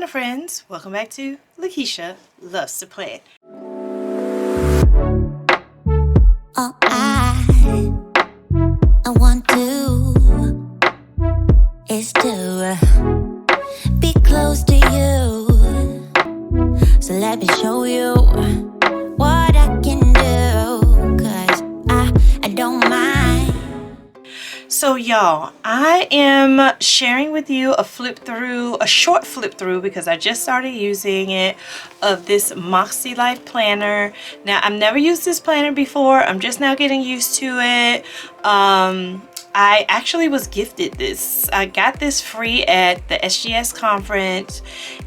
friends, welcome back to Lakeisha Loves to Plan. All I want to is to be close to you. So let me show you what I can do, 'cause I don't mind. So y'all, I am sharing with you a short flip through because I just started using it, of this Moxie Life planner. Now, I've never used this planner before. I'm just now getting used to it. I actually was gifted this. I got this free at the SGS conference,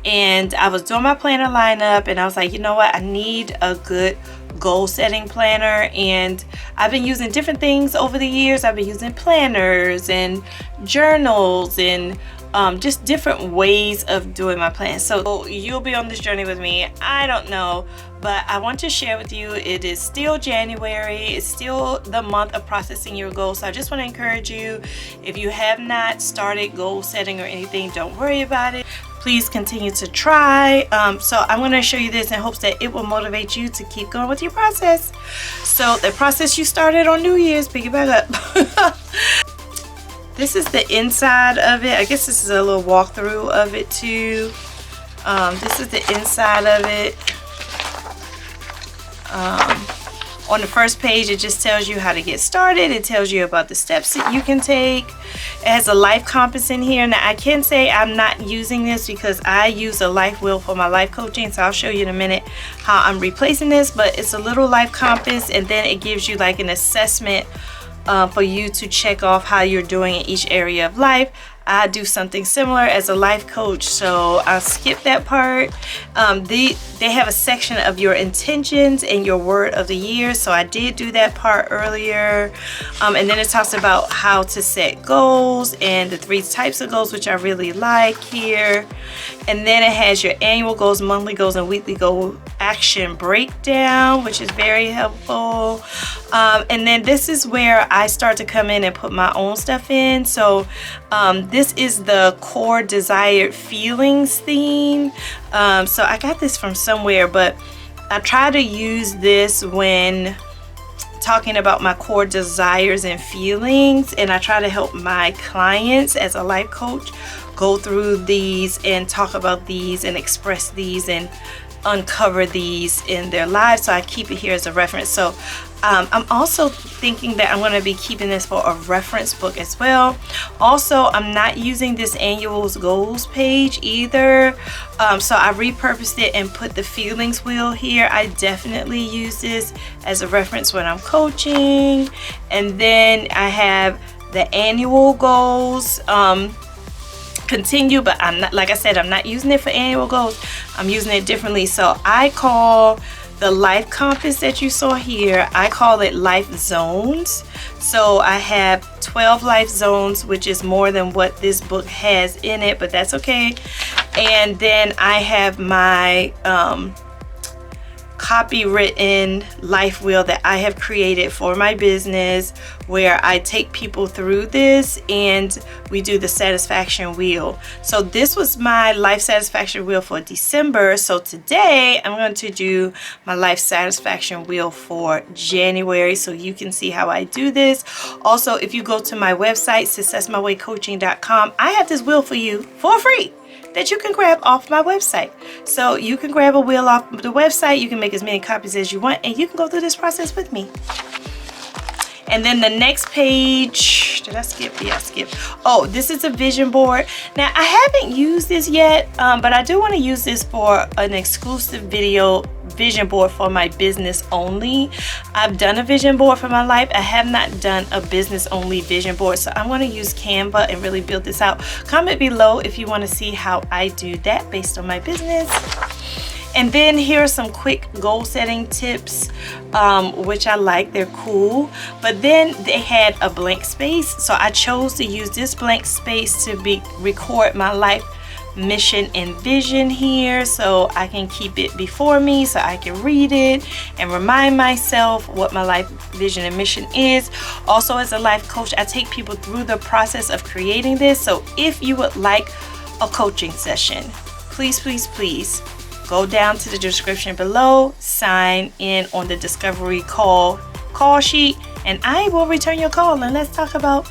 and I was doing my planner lineup, and I was like, you know what? I need a good goal setting planner. And I've been using different things over the years. I've been using planners and journals and just different ways of doing my plan. So you'll be on this journey with me. I don't know, but I want to share with you, it is still January. It's still the month of processing your goals. So I just want to encourage you, if you have not started goal setting or anything, don't worry about it. Please continue to try. So I'm going to show you this in hopes that it will motivate you to keep going with your process. So the process you started on New Year's, pick it back up. This is the inside of it. I guess this is a little walkthrough of it too. This is the inside of it. On the first page, it just tells you how to get started. It tells you about the steps that you can take. It has a life compass in here. Now, I can say I'm not using this because I use a life wheel for my life coaching. So I'll show you in a minute how I'm replacing this. But it's a little life compass, and then it gives you like an assessment for you to check off how you're doing in each area of life. I do something similar as a life coach, so I'll skip that part. They have a section of your intentions and your word of the year, so I did do that part earlier. And then it talks about how to set goals and the 3 types of goals, which I really like here. And then it has your annual goals, monthly goals, and weekly goal action breakdown, which is very helpful. And then this is where I start to come in and put my own stuff in. So this is the core desired feelings theme. So I got this from somewhere, but I try to use this when talking about my core desires and feelings, and I try to help my clients as a life coach go through these and talk about these and express these and uncover these in their lives. So I keep it here as a reference. So I'm also thinking that I'm going to be keeping this for a reference book as well. Also, I'm not using this annual goals page either. So I repurposed it and put the feelings wheel here. I definitely use this as a reference when I'm coaching. And then I have the annual goals continue, but I'm not, like I said, I'm not using it for annual goals. I'm using it differently. So I call the life compass that you saw here, I call it life zones. So I have 12 life zones, which is more than what this book has in it, but that's okay. And then I have my copywritten life wheel that I have created for my business, where I take people through this and we do the satisfaction wheel. So this was my life satisfaction wheel for December. So today I'm going to do my life satisfaction wheel for January, so you can see how I do this. Also, if you go to my website, successmywaycoaching.com, I have this wheel for you for free that you can grab off my website. So you can grab a wheel off the website, you can make as many copies as you want, and you can go through this process with me. And then the next page, did I skip? Yeah, I skipped. Oh, this is a vision board. Now, I haven't used this yet, but I do want to use this for an exclusive vision board for my business only. I've done a vision board for my life. I have not done a business only vision board. So I'm going to use Canva and really build this out. Comment below if you want to see how I do that based on my business. And then here are some quick goal setting tips, which I like. They're cool. But then they had a blank space, so I chose to use this blank space to record my life mission and vision here, so I can keep it before me so I can read it and remind myself what my life vision and mission is. Also, as a life coach, I take people through the process of creating this. So if you would like a coaching session please, please, please go down to the description below, sign in on the discovery call sheet, and I will return your call, and let's talk about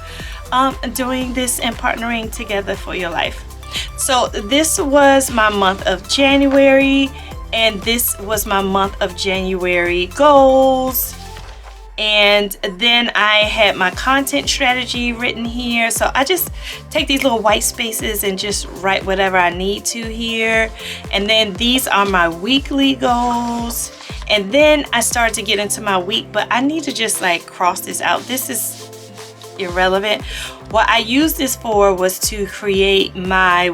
doing this and partnering together for your life. So this was my month of January, and this was my month of January goals. And then I had my content strategy written here. So I just take these little white spaces and just write whatever I need to here. And then these are my weekly goals. And then I started to get into my week, but I need to just like cross this out. This is irrelevant. What I used this for was to create my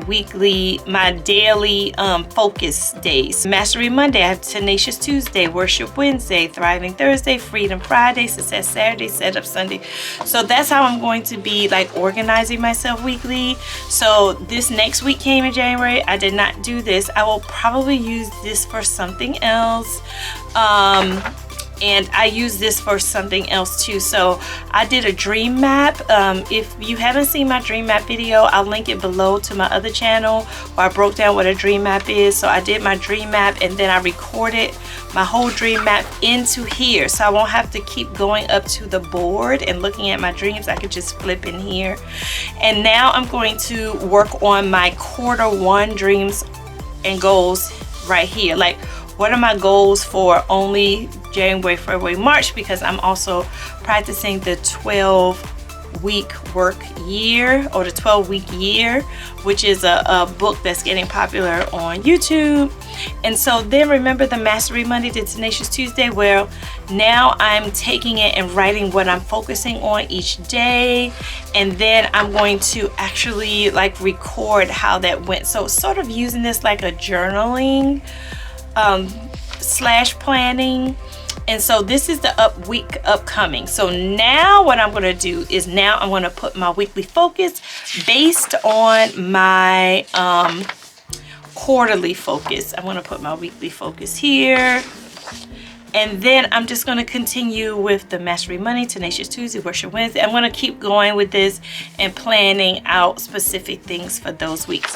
daily focus days. Mastery Monday, I have Tenacious Tuesday, Worship Wednesday, Thriving Thursday, Freedom Friday, Success Saturday, Setup Sunday. So that's how I'm going to be like organizing myself weekly. So this next week came in January. I did not do this. I will probably use this for something else. And I use this for something else too. So I did a dream map. If you haven't seen my dream map video, I'll link it below to my other channel where I broke down what a dream map is. So I did my dream map, and then I recorded my whole dream map into here, so I won't have to keep going up to the board and looking at my dreams. I could just flip in here. And now I'm going to work on my Q1 dreams and goals right here. Like, what are my goals for only January, February, March? Because I'm also practicing the 12-week work year, or the 12-week year, which is a book that's getting popular on YouTube. And so then remember the Mastery Monday, the Tenacious Tuesday, where now I'm taking it and writing what I'm focusing on each day. And then I'm going to actually like record how that went. So sort of using this like a journaling slash planning. And so this is the week upcoming. So now what I'm going to do is now I'm going to put my weekly focus based on my quarterly focus. I'm going to put my weekly focus here. And then I'm just going to continue with the Mastery Monday, Tenacious Tuesday, Worship Wednesday. I'm going to keep going with this and planning out specific things for those weeks.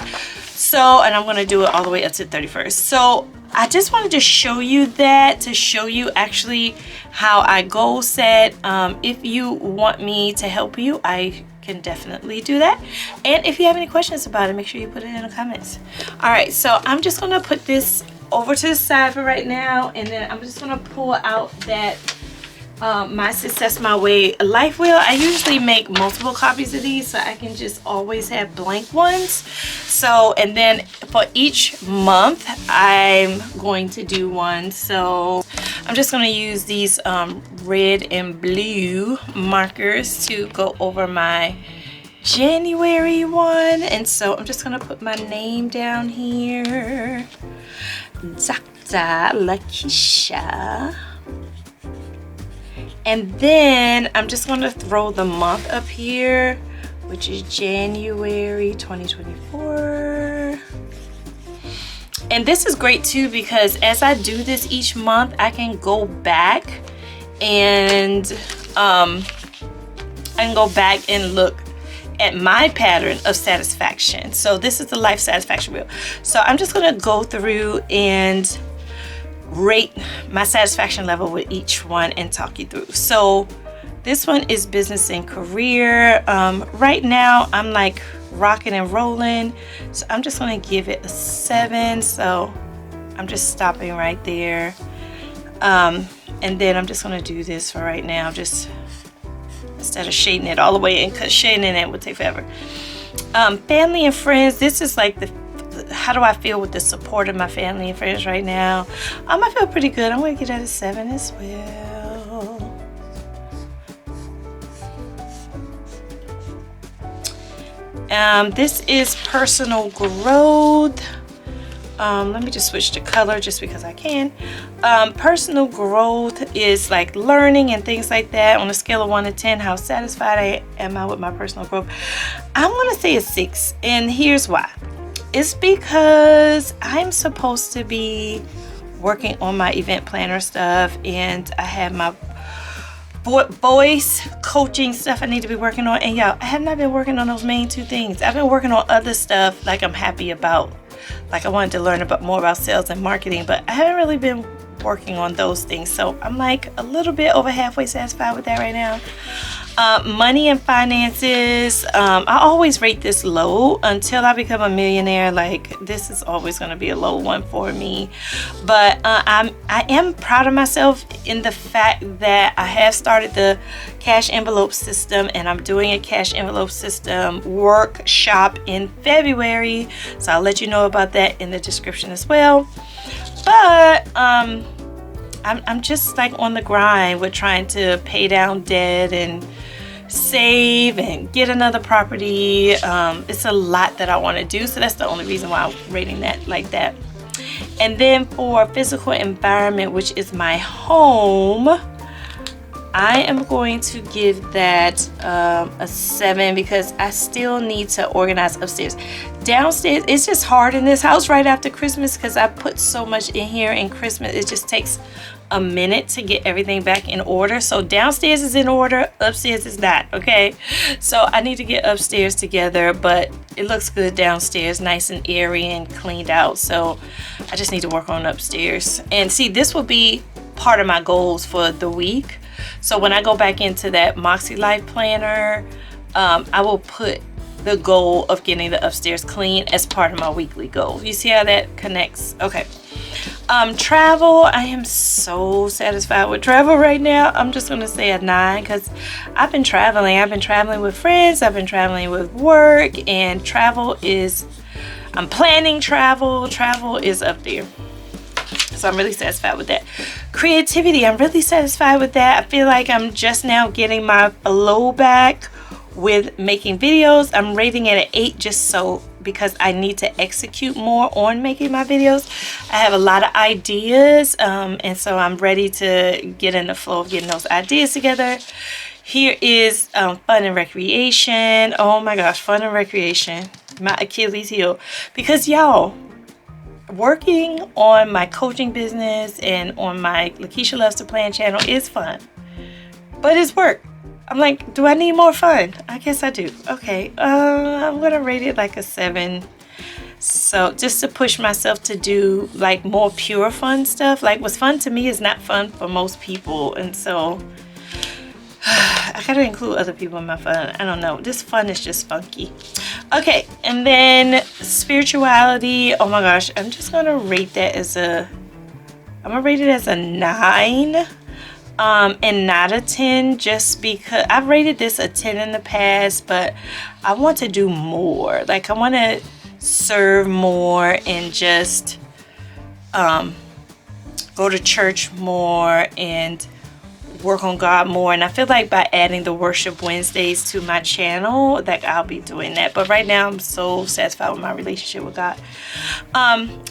So, and I'm going to do it all the way up to the 31st. So I just wanted to show you that, to show you actually how I goal set. If you want me to help you, I can definitely do that. And if you have any questions about it, make sure you put it in the comments. All right, so I'm just going to put this over to the side for right now, and then I'm just going to pull out that My Success My Way life wheel. I usually make multiple copies of these so I can just always have blank ones. So, and then for each month I'm going to do one. So I'm just going to use these red and blue markers to go over my January one. And so I'm just going to put my name down here, Dr. Lakeisha. And then I'm just going to throw the month up here, which is January 2024. And this is great too, because as I do this each month, I can go back and look at my pattern of satisfaction. So this is the life satisfaction wheel. So I'm just going to go through and rate my satisfaction level with each one and talk you through. So this one is business and career. Right now I'm like rocking and rolling, so I'm just going to give it a 7. So I'm just stopping right there, and then I'm just going to do this for right now, just instead of shading it all the way in, because shading it would take forever. Family and friends, this is like the how do I feel with the support of my family and friends right now. I feel pretty good. I'm going to give that a 7 as well. This is personal growth. Let me just switch to color just because I can. Personal growth is like learning and things like that. On a scale of 1 to 10, how satisfied am I with my personal growth? I'm going to say a 6, and here's why. It's because I'm supposed to be working on my event planner stuff, and I have my voice coaching stuff I need to be working on. And y'all, I have not been working on those main 2 things. I've been working on other stuff like I'm happy about, like I wanted to learn more about sales and marketing, but I haven't really been working on those things. So I'm like a little bit over halfway satisfied with that right now. Money and finances, I always rate this low until I become a millionaire. Like, this is always going to be a low one for me, but I am proud of myself in the fact that I have started the cash envelope system, and I'm doing a cash envelope system workshop in February, so I'll let you know about that in the description as well. But I'm just like on the grind with trying to pay down debt and save and get another property. It's a lot that I want to do, so that's the only reason why I'm rating that like that. And then for physical environment, which is my home, I am going to give that a 7 because I still need to organize upstairs. Downstairs, it's just hard in this house right after Christmas because I put so much in here in Christmas. It just takes a minute to get everything back in order. So downstairs is in order, upstairs is not, okay? So I need to get upstairs together, but it looks good downstairs, nice and airy and cleaned out. So I just need to work on upstairs. And see, this will be part of my goals for the week. So when I go back into that Moxie Life Planner, I will put the goal of getting the upstairs clean as part of my weekly goal. You see how that connects? Okay. Travel, I am so satisfied with travel right now. I'm just gonna say a 9 because I've been traveling with friends, I've been traveling with work, and I'm planning travel is up there. So I'm really satisfied with that. Creativity, I'm really satisfied with that. I feel like I'm just now getting my flow back with making videos. I'm rating it at 8 just so because I need to execute more on making my videos. I have a lot of ideas, and so I'm ready to get in the flow of getting those ideas together. Here is fun and recreation. Oh my gosh, fun and recreation, my Achilles heel, because y'all, working on my coaching business and on my Lakeisha Loves to Plan channel is fun, but it's work. I'm like, do I need more fun? I guess I do. Okay, I'm gonna rate it like a 7. So just to push myself to do like more pure fun stuff. Like what's fun to me is not fun for most people, and so I gotta include other people in my fun. I don't know, this fun is just funky. Okay, and then spirituality, oh my gosh, I'm just gonna rate that as I'm gonna rate it as a 9. And not a 10, just because I've rated this a 10 in the past, but I want to do more. Like I want to serve more and just go to church more and work on God more. And I feel like by adding the worship Wednesdays to my channel, that I'll be doing that. But right now I'm so satisfied with my relationship with God.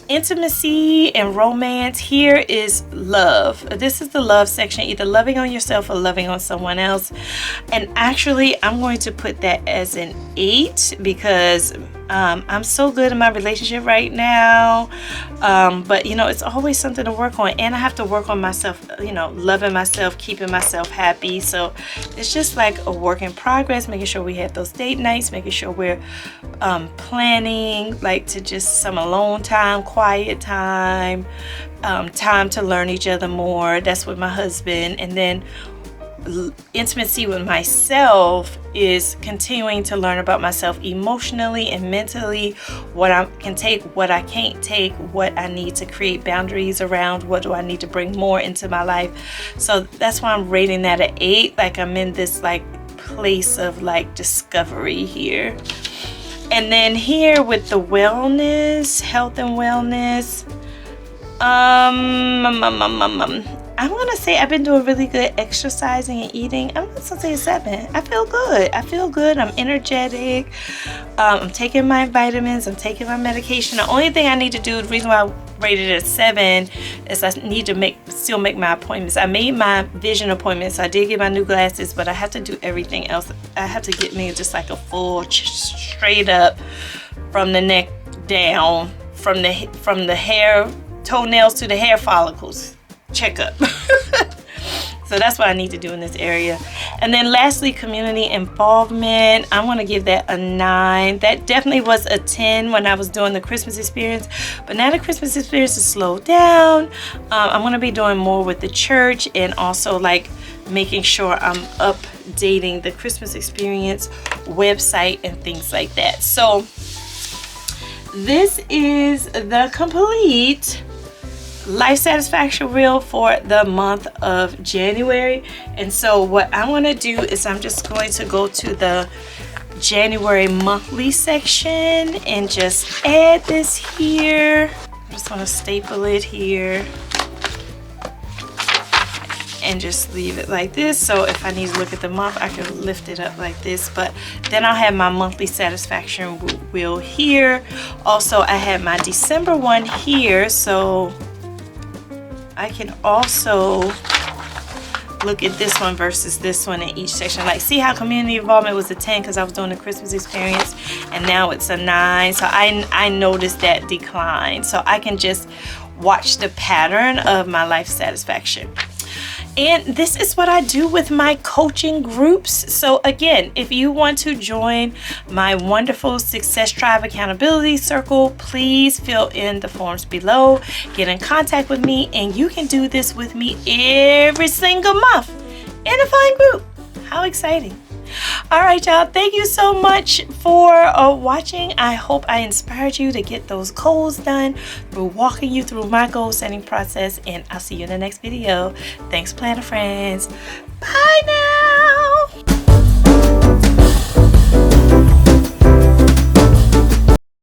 Intimacy and romance, here is love. This is the love section, either loving on yourself or loving on someone else. And actually I'm going to put that as an 8 because I'm so good in my relationship right now, but you know, it's always something to work on, and I have to work on myself, you know, loving myself, keeping myself happy. So it's just like a work in progress, making sure we have those date nights, making sure we're planning like to just some alone time, quiet time, time to learn each other more. That's with my husband. And then intimacy with myself is continuing to learn about myself emotionally and mentally, what I can take, what I can't take, what I need to create boundaries around, what do I need to bring more into my life. So that's why I'm rating that at 8. Like I'm in this like place of like discovery here. And then here with the wellness, health and wellness, I'm gonna say I've been doing really good exercising and eating. I'm gonna say a 7. I feel good. I'm energetic. I'm taking my vitamins. I'm taking my medication. The only thing I need to do, the reason why I rated it at 7, is I need to still make my appointments. I made my vision appointments. I did get my new glasses, but I have to do everything else. I have to get me just like a full straight up from the neck down, from the hair toenails to the hair follicles checkup. So that's what I need to do in this area. And then lastly, community involvement. I'm going to give that a 9. That definitely was a 10 when I was doing the Christmas experience. But now the Christmas experience is slowed down. I'm going to be doing more with the church and also like making sure I'm updating the Christmas experience website and things like that. So this is the complete life satisfaction reel for the month of January. And so what I want to do is I'm just going to go to the January monthly section and just add this here. I'm just going to staple it here and just leave it like this. So if I need to look at the month, I can lift it up like this. But then I'll have my monthly satisfaction wheel here. Also, I have my December one here, so I can also look at this one versus this one in each section. Like, see how community involvement was a 10 because I was doing the Christmas experience, and now it's a 9. So I noticed that decline. So I can just watch the pattern of my life satisfaction. And this is what I do with my coaching groups. So again, if you want to join my wonderful Success Tribe Accountability Circle, please fill in the forms below. Get in contact with me, and you can do this with me every single month in a fun group. How exciting. All right, y'all. Thank you so much for watching. I hope I inspired you to get those goals done through walking you through my goal setting process. And I'll see you in the next video. Thanks, planner friends. Bye now.